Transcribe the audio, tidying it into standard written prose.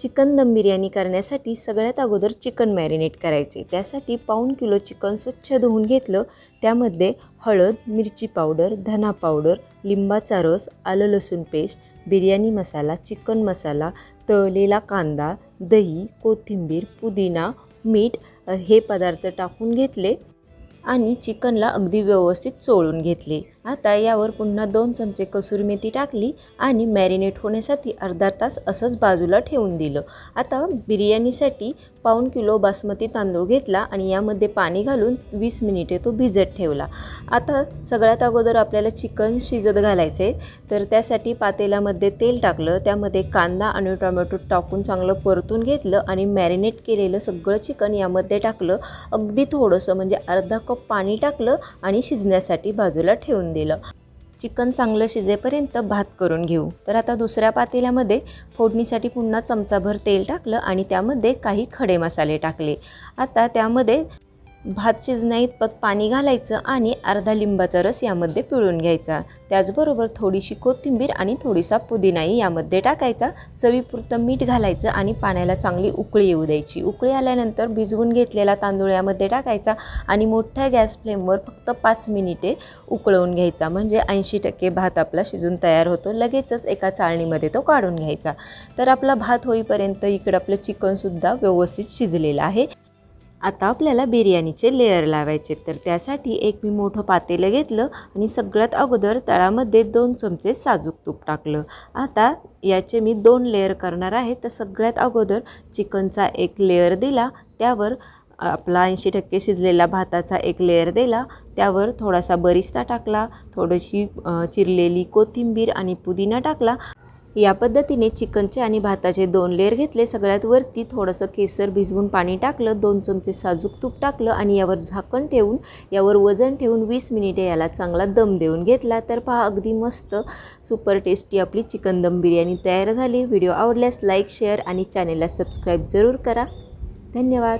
Chicken दम बिर्याणी करण्यासाठी सगळ्यात अगोदर चिकन मॅरिनेट करायचे। त्यासाठी पाऊण किलो चिकन स्वच्छ धुवून घेतलं। त्यामध्ये हळद, मिरची पावडर, धना पावडर, लिंबाचा रस, आलं लसूण पेस्ट, बिर्याणी मसाला, चिकन मसाला, तळलेला कांदा, दही, कोथिंबीर, पुदिना, मीठ हे पदार्थ टाकून घेतले आणि चिकनला अगदी व्यवस्थित चोळून घेतले। आता यावर पुन्हा 2 चमचे कसुरी मेथी टाकली आणि मॅरिनेट होण्यासाठी अर्धा तास असंच बाजूला ठेवून दिलं। आता बिर्याणीसाठी पाऊण किलो बासमती तांदूळ घेतला आणि यामध्ये पाणी घालून 20 मिनिटे तो भिजत ठेवला। आता सगळ्यात अगोदर आपल्याला चिकन शिजत घालायचे, तर त्यासाठी पातेल्यामध्ये तेल टाकलं। त्यामध्ये कांदा आणि टोमॅटो टाकून चांगलं परतून घेतलं आणि मॅरिनेट केलेलं सगळं चिकन यामध्ये टाकलं। अगदी थोडंसं म्हणजे अर्धा कप पाणी टाकलं आणि शिजण्यासाठी बाजूला ठेवून दिलं। चिकन चांगलं शिजेपर्यंत भात करून घेऊ। तर आता दुसऱ्या पातेल्यामध्ये फोडणीसाठी पुन्हा चमचाभर तेल टाकलं आणि त्यामध्ये काही खडे मसाले टाकले। आता त्यामध्ये भात शिजण्याइतपत पाणी घालायचं आणि अर्धा लिंबाचा रस यामध्ये पिळून घ्यायचा। त्याचबरोबर थोडीशी कोथिंबीर आणि थोडीसा पुदिनाही यामध्ये टाकायचा। चवीपुरतं मीठ घालायचं आणि पाण्याला चांगली उकळी येऊ द्यायची। उकळी आल्यानंतर भिजवून घेतलेला तांदूळ यामध्ये टाकायचा आणि मोठ्या गॅस फ्लेमवर फक्त 5 मिनिटे उकळवून घ्यायचा, म्हणजे 80% भात आपला शिजून तयार होतो। लगेचच एका चाळणीमध्ये तो काढून घ्यायचा। तर आपला भात होईपर्यंत इकडे आपलं चिकनसुद्धा व्यवस्थित शिजलेलं आहे। आता आपल्याला बिर्याणीचे लेयर लावायचे, तर त्यासाठी एक मी मोठं पातेलं घेतलं आणि सगळ्यात अगोदर तळामध्ये 2 चमचे साजूक तूप टाकलं। आता याचे मी 2 लेयर करणार आहे। तर सगळ्यात अगोदर चिकनचा एक लेयर दिला, त्यावर आपला 80% शिजलेला भाताचा एक लेयर दिला, त्यावर थोडासा बरिस्ता टाकला, थोडीशी चिरलेली कोथिंबीर आणि पुदिना टाकला। या पद्धतीने चिकनचे आणि भाताचे 2 लेयर घेतले। सगळ्यात वरती थोडंसं केसर भिजवून पाणी टाकलं, 2 चमचे साजूक तूप टाकलं आणि यावर झाकण ठेवून यावर वजन ठेवून 20 मिनिटे याला चांगला दम देऊन घेतला। तर पहा, अगदी मस्त सुपर टेस्टी आपली चिकन दम बिर्याणी तयार झाली। व्हिडिओ आवडल्यास लाईक, शेअर आणि चॅनेलला सबस्क्राईब जरूर करा। धन्यवाद।